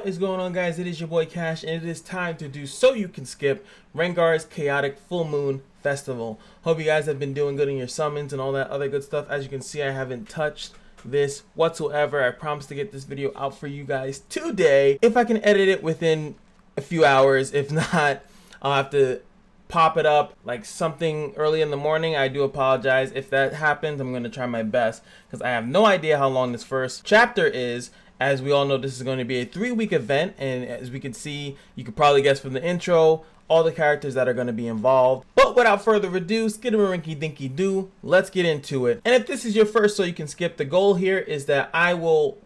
What is going on, guys? It is your boy Cash, and it is time to do So You Can Skip Reingar's Chaotic Full Moon Festival. Hope you guys have been doing good in your summons and all that other good stuff. As you can see, I haven't touched this whatsoever. I promise to get this video out for you guys today. If I can edit it within a few hours. If not, I'll have to pop it up like something early in the morning. I do apologize. If that happens, I'm going to try my best because I have no idea how long this first chapter is. As we all know, this is going to be a 3-week event, and as we can see, you could probably guess from the intro all the characters that are going to be involved. But without further ado, skidamarinky dinky doo, let's get into it. And if this is your first So You Can Skip, the goal here is that I will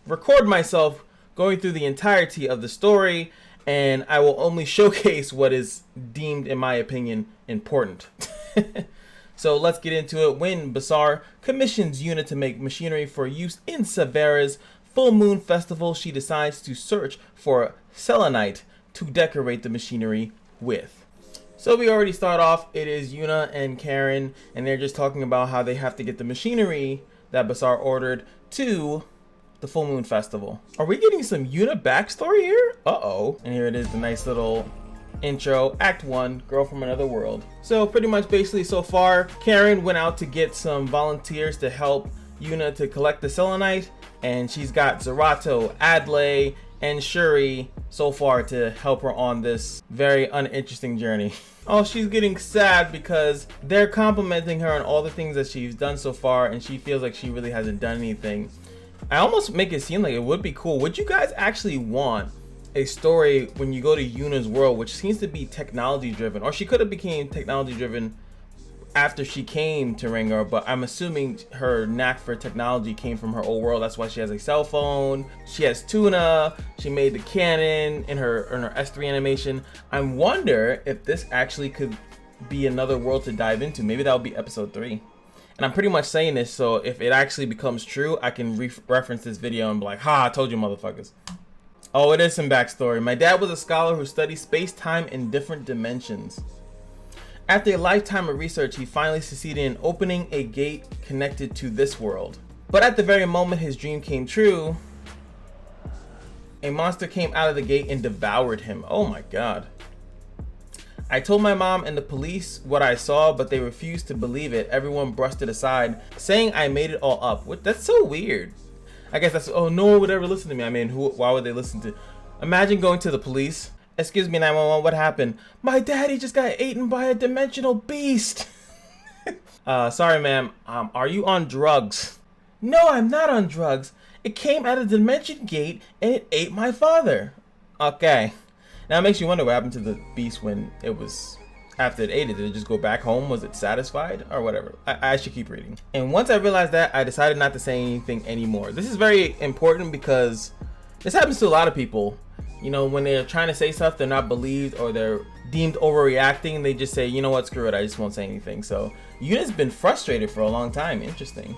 record myself going through the entirety of the story, and I will only showcase what is deemed, in my opinion, important. So let's get into it. When Bazaar commissions Yuna to make machinery for use in Severa's Full Moon Festival, she decides to search for selenite to decorate the machinery with. So we already start off. It is Yuna and Karen, and they're just talking about how they have to get the machinery that Bazaar ordered to the Full Moon Festival. Are we getting some Yuna backstory here? Uh-oh. And here it is, the nice little intro. Act 1, Girl from Another World. So pretty much basically so far, Karen went out to get some volunteers to help Yuna to collect the selenite, and she's got Zerato, Adley, and Shuri so far to help her on this very uninteresting journey. Oh, she's getting sad because they're complimenting her on all the things that she's done so far, and she feels like she really hasn't done anything. I almost make it seem like it would be cool. Would you guys actually want a story when you go to Yuna's world, which seems to be technology driven, or she could have became technology driven after she came to Reingar, but I'm assuming her knack for technology came from her old world. That's why she has a cell phone, she has tuna, she made the cannon in her S3 animation. I wonder if this actually could be another world to dive into. Maybe that would be episode 3. And I'm pretty much saying this so if it actually becomes true, I can reference this video and be like, ha, I told you motherfuckers. Oh, it is some backstory. My dad was a scholar who studied space-time in different dimensions. After a lifetime of research, he finally succeeded in opening a gate connected to this world. But at the very moment his dream came true, a monster came out of the gate and devoured him. Oh my god. I told my mom and the police what I saw, but they refused to believe it. Everyone brushed it aside, saying I made it all up. That's so weird. I guess that's, oh, no one would ever listen to me. I mean, why would they listen to? Imagine going to the police. Excuse me, 911, what happened? My daddy just got eaten by a dimensional beast. Sorry, ma'am. Are you on drugs? No, I'm not on drugs. It came out of the dimension gate and it ate my father. Okay. Now it makes you wonder what happened to the beast when it was, after it ate it. Did it just go back home? Was it satisfied or whatever? I should keep reading. And once I realized that, I decided not to say anything anymore. This is very important because this happens to a lot of people. You know, when they're trying to say stuff, they're not believed or they're deemed overreacting. They just say, you know what, screw it, I just won't say anything. So Yuna's been frustrated for a long time. Interesting.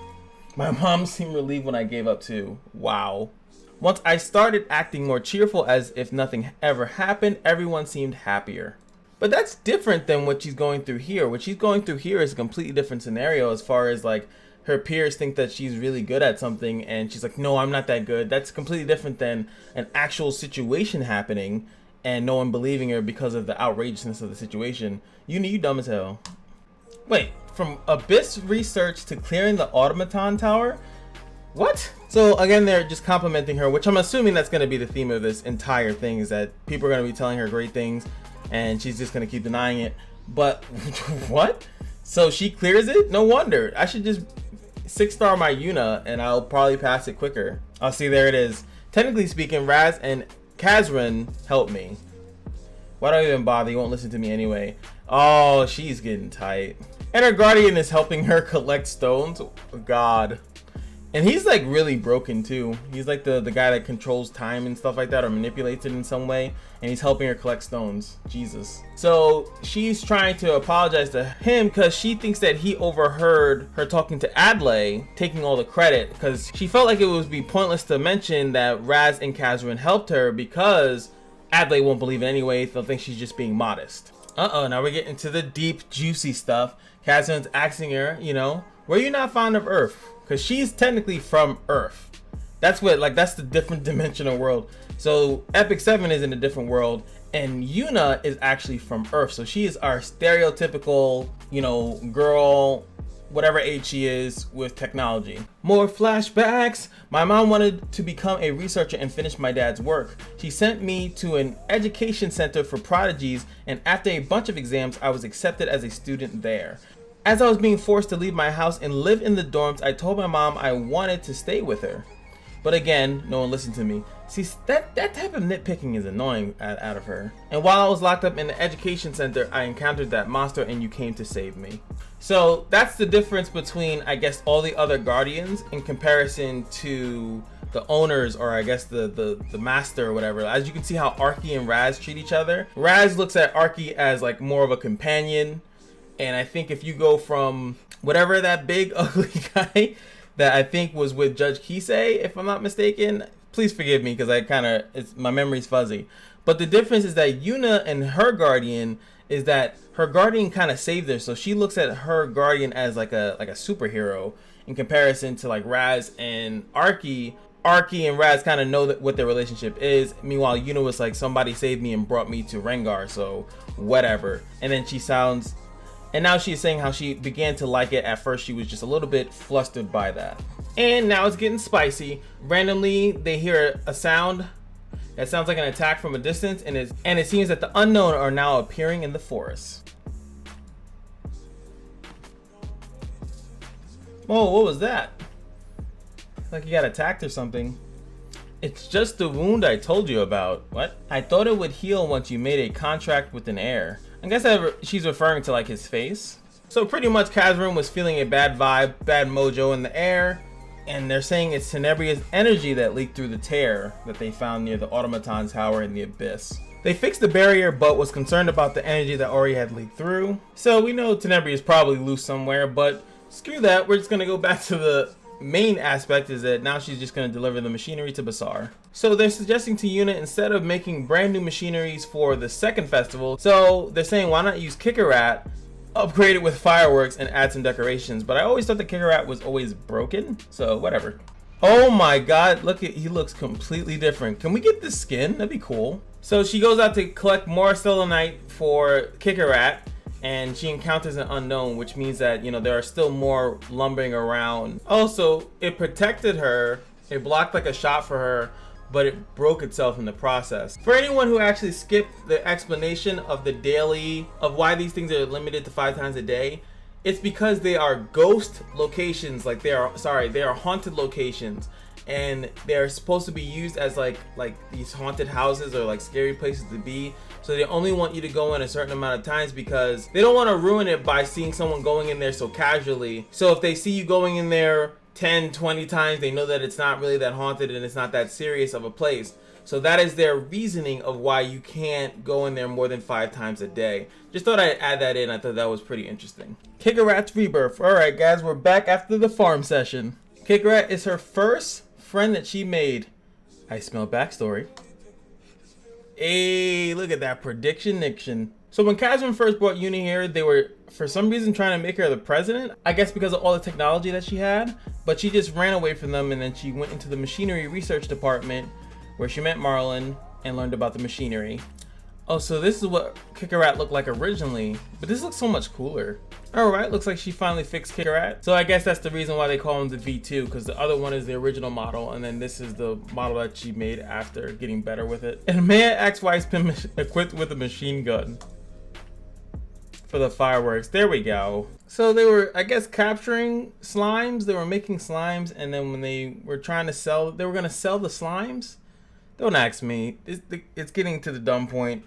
My mom seemed relieved when I gave up too. Wow. Once I started acting more cheerful as if nothing ever happened, everyone seemed happier. But that's different than what she's going through here. What she's going through here is a completely different scenario as far as like her peers think that she's really good at something and she's like, no, I'm not that good. That's completely different than an actual situation happening and no one believing her because of the outrageousness of the situation. You dumb as hell. Wait, from abyss research to clearing the automaton tower? What? So again, they're just complimenting her, which I'm assuming that's going to be the theme of this entire thing, is that people are going to be telling her great things and she's just going to keep denying it. But what? So she clears it? No wonder. I should just 6-star my Yuna and I'll probably pass it quicker. Oh, see, there it is. Technically speaking, Raz and Kazran helped me. Why do I even bother? You won't listen to me anyway. Oh, she's getting tight. And her guardian is helping her collect stones. Oh, God. And he's like really broken too. He's like the guy that controls time and stuff like that, or manipulates it in some way, and he's helping her collect stones. Jesus. So she's trying to apologize to him because she thinks that he overheard her talking to Adley, taking all the credit, because she felt like it would be pointless to mention that Raz and Kazran helped her because Adley won't believe it anyway. They'll think she's just being modest. Now we're getting to the deep, juicy stuff. Kazran's asking her, you know, were you not fond of Earth? Because she's technically from Earth. That's what, like, that's the different dimensional world. So Epic 7 is in a different world, and Yuna is actually from Earth. So she is our stereotypical, you know, girl, whatever age she is, with technology. More flashbacks. My mom wanted to become a researcher and finish my dad's work. She sent me to an education center for prodigies, and after a bunch of exams, I was accepted as a student there. As I was being forced to leave my house and live in the dorms, I told my mom I wanted to stay with her. But again, no one listened to me. See, that type of nitpicking is annoying out of her. And while I was locked up in the education center, I encountered that monster and you came to save me. So that's the difference between, I guess, all the other guardians in comparison to the owners, or I guess the master or whatever. As you can see how Arky and Raz treat each other. Raz looks at Arky as like more of a companion. And I think if you go from whatever that big ugly guy that I think was with Judge Kisei, if I'm not mistaken, please forgive me because my memory's fuzzy. But the difference is that Yuna and her guardian is that her guardian kind of saved her, so she looks at her guardian as like a superhero in comparison to like Raz and Arky. Arky and Raz kind of know what their relationship is. Meanwhile, Yuna was like, somebody saved me and brought me to Reingar, so whatever. And then and now she's saying how she began to like it. At first, she was just a little bit flustered by that. And now it's getting spicy. Randomly, they hear a sound that sounds like an attack from a distance, and it seems that the unknown are now appearing in the forest. Whoa, what was that? Like you got attacked or something. It's just the wound I told you about. What? I thought it would heal once you made a contract with an heir. I guess she's referring to like his face. So pretty much Kazran was feeling a bad vibe, bad mojo in the air. And they're saying it's Tenebria's energy that leaked through the tear that they found near the automaton tower in the abyss. They fixed the barrier but was concerned about the energy that already had leaked through. So we know Tenebria is probably loose somewhere, but screw that. We're just going to go back to the main aspect, is that now she's just going to deliver the machinery to Basar. So they're suggesting to Yuna, instead of making brand new machineries for the second festival, so they're saying why not use Kikarat, upgrade it with fireworks and add some decorations. But I always thought the Kikarat was always broken, so whatever. Oh my god, look at, he looks completely different. Can we get this skin? That'd be cool. So she goes out to collect more selenite for Kikarat, and she encounters an unknown, which means that, you know, there are still more lumbering around. Also, it protected her, it blocked like a shot for her, but it broke itself in the process. For anyone who actually skipped the explanation of why these things are limited to 5 times a day, it's because they are ghost locations. Like they are haunted locations, and they're supposed to be used as like these haunted houses or like scary places to be. So they only want you to go in a certain amount of times because they don't want to ruin it by seeing someone going in there so casually. So if they see you going in there 10, 20 times, they know that it's not really that haunted and it's not that serious of a place. So that is their reasoning of why you can't go in there more than 5 times a day. Just thought I'd add that in. I thought that was pretty interesting. Kikarat's rebirth. Alright guys, we're back after the farm session. Kikarat is her first friend that she made. I smell backstory. Hey, look at that prediction. So when Kazran first brought Yuna here, they were for some reason trying to make her the president. I guess because of all the technology that she had. But she just ran away from them, and then she went into the machinery research department where she met Marlin and learned about the machinery. Oh, so this is what Kikarat looked like originally, but this looks so much cooler. Alright, looks like she finally fixed Kikarat. So I guess that's the reason why they call him the V2, because the other one is the original model, and then this is the model that she made after getting better with it. And Maya asks why it's been equipped with a machine gun for the fireworks. There we go. So they were, I guess, capturing slimes. They were making slimes, and then when they were trying to sell, they were going to sell the slimes. Don't ask me. It's getting to the dumb point.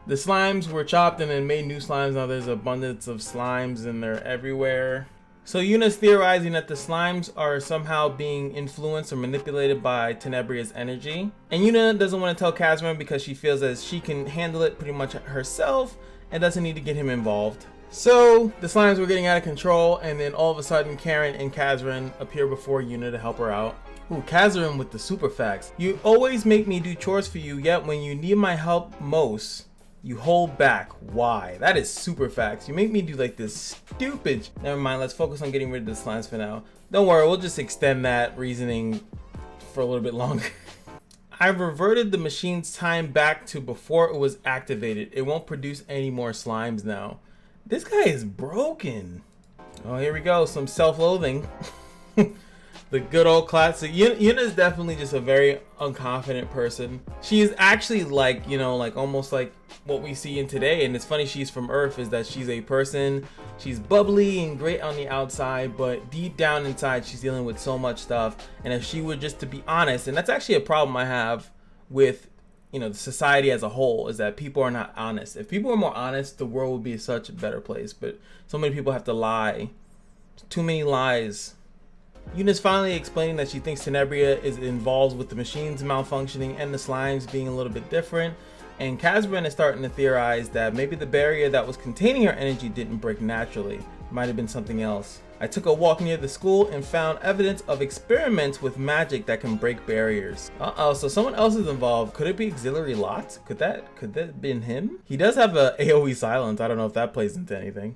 The slimes were chopped and then made new slimes. Now there's abundance of slimes and they're everywhere. So Yuna's theorizing that the slimes are somehow being influenced or manipulated by Tenebria's energy. And Yuna doesn't want to tell Kazran because she feels as she can handle it pretty much herself and doesn't need to get him involved. So the slimes were getting out of control, and then all of a sudden Karen and Kazran appear before Yuna to help her out. Ooh, Kazran with the super facts. You always make me do chores for you, yet when you need my help most, you hold back. Why? That is super facts. You make me do like this stupid. Never mind, let's focus on getting rid of the slimes for now. Don't worry, we'll just extend that reasoning for a little bit longer. I've reverted the machine's time back to before it was activated. It won't produce any more slimes now. This guy is broken. Oh, here we go. Some self-loathing. The good old classic. Yuna is definitely just a very unconfident person. She is actually like, you know, like almost like what we see in today. And it's funny, she's from Earth, is that she's a person. She's bubbly and great on the outside, but deep down inside, she's dealing with so much stuff. And if she were just to be honest, and that's actually a problem I have with, you know, the society as a whole, is that people are not honest. If people were more honest, the world would be such a better place. But so many people have to lie. Too many lies. Yuna's finally explaining that she thinks Tenebria is involved with the machines malfunctioning and the slimes being a little bit different. And Kazran is starting to theorize that maybe the barrier that was containing her energy didn't break naturally. It might have been something else. I took a walk near the school and found evidence of experiments with magic that can break barriers. Uh-oh, so someone else is involved. Could it be Auxiliary Lot? Could that have been him? He does have a AoE silence. I don't know if that plays into anything.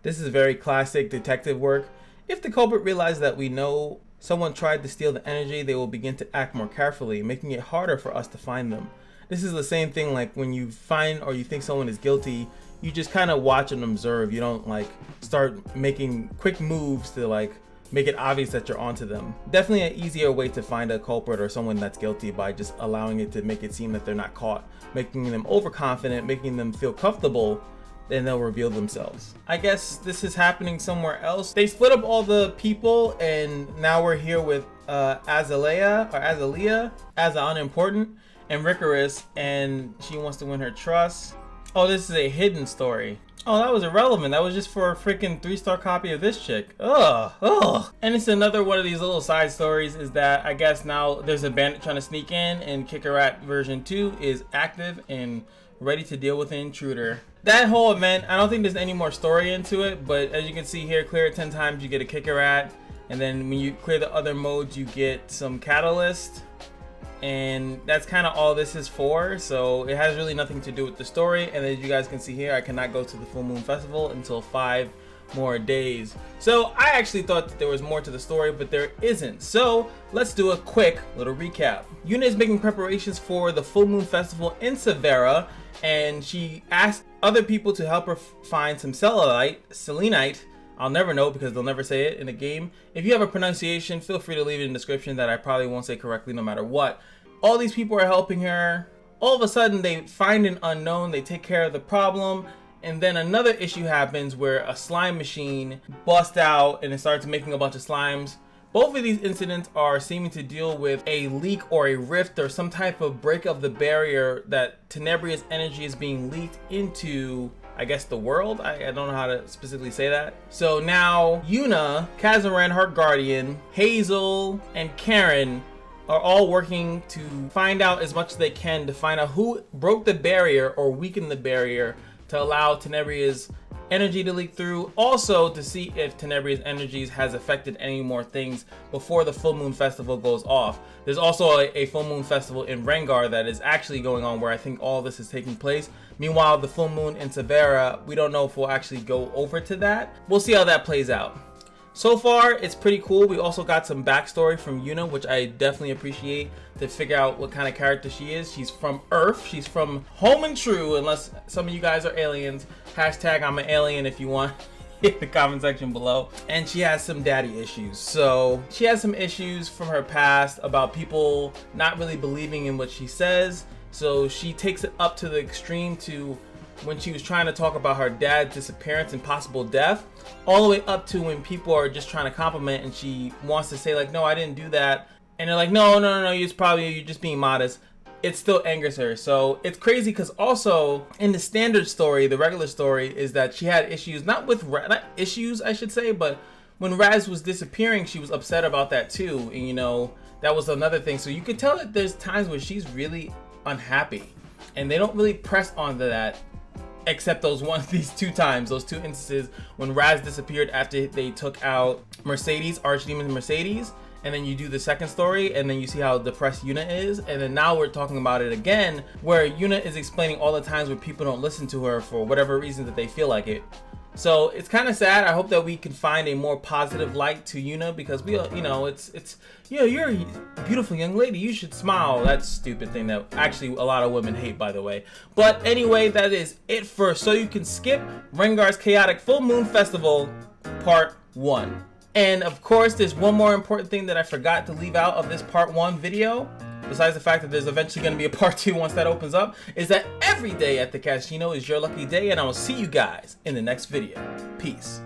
This is very classic detective work. If the culprit realizes that we know someone tried to steal the energy, they will begin to act more carefully, making it harder for us to find them. This is the same thing like when you find or you think someone is guilty, you just kind of watch and observe. You don't like start making quick moves to like make it obvious that you're onto them. Definitely an easier way to find a culprit or someone that's guilty by just allowing it to make it seem that they're not caught, making them overconfident, making them feel comfortable. Then they'll reveal themselves. I guess this is happening somewhere else. They split up all the people and now we're here with Azalea, as unimportant, and Rikaris, and she wants to win her trust. Oh, this is a hidden story. Oh, that was irrelevant. That was just for a freaking 3-star copy of this chick. Ugh. And it's another one of these little side stories, is that I guess now there's a bandit trying to sneak in, and Kicker Rat version 2 is active and ready to deal with an intruder. That whole event, I don't think there's any more story into it, but as you can see here, clear it 10 times, you get a Kicker Rat, and then when you clear the other modes, you get some catalyst, and that's kind of all this is for. So it has really nothing to do with the story. And as you guys can see here, I cannot go to the Full Moon Festival until 5 more days. So I actually thought that there was more to the story, but there isn't. So let's do a quick little recap. Yuna is making preparations for the Full Moon Festival in Severa, and she asked other people to help her find some selenite. I'll never know because they'll never say it in the game. If you have a pronunciation, feel free to leave it in the description that I probably won't say correctly no matter what. All these people are helping her. All of a sudden they find an unknown, they take care of the problem, and then another issue happens where a slime machine busts out and it starts making a bunch of slimes. Both of these incidents are seeming to deal with a leak or a rift or some type of break of the barrier that Tenebria's energy is being leaked into, I guess, the world. I don't know how to specifically say that. So now Yuna, Kazaran, her guardian, Hazel, and Karen are all working to find out as much as they can to find out who broke the barrier or weakened the barrier to allow Tenebria's energy to leak through. Also to see if Tenebria's energies has affected any more things before the Full Moon Festival goes off. There's also a Full Moon Festival in Reingar that is actually going on where I think all this is taking place. Meanwhile, the Full Moon in Severa, we don't know if we'll actually go over to that. We'll see how that plays out. So far, it's pretty cool. We also got some backstory from Yuna, which I definitely appreciate, to figure out what kind of character she is. She's from Earth. She's from home and true, unless some of you guys are aliens. Hashtag I'm an alien if you want. Hit the comment section below. And she has some daddy issues. So she has some issues from her past about people not really believing in what she says. So she takes it up to the extreme to when she was trying to talk about her dad's disappearance and possible death, all the way up to when people are just trying to compliment and she wants to say like, no, I didn't do that. And they're like, no, you're just being modest. It still angers her. So it's crazy because also in the standard story, the regular story is that she had issues, not issues, I should say, but when Raz was disappearing, she was upset about that too. And you know, that was another thing. So you could tell that there's times where she's really unhappy and they don't really press onto that. Except these two instances when Raz disappeared after they took out Mercedes, Archdemon Mercedes, and then you do the second story and then you see how depressed Yuna is, and then now we're talking about it again where Yuna is explaining all the times where people don't listen to her for whatever reason that they feel like it. So it's kind of sad. I hope that we can find a more positive light to Yuna, because we, you know, it's you're a beautiful young lady. You should smile. That stupid thing that actually a lot of women hate, by the way. But anyway, that is it for So You Can Skip Reingar's Chaotic Full Moon Festival Part 1. And of course, there's one more important thing that I forgot to leave out of this Part 1 video, besides the fact that there's eventually going to be a Part 2 once that opens up, is that every day at the Kashino is your lucky day, and I will see you guys in the next video. Peace.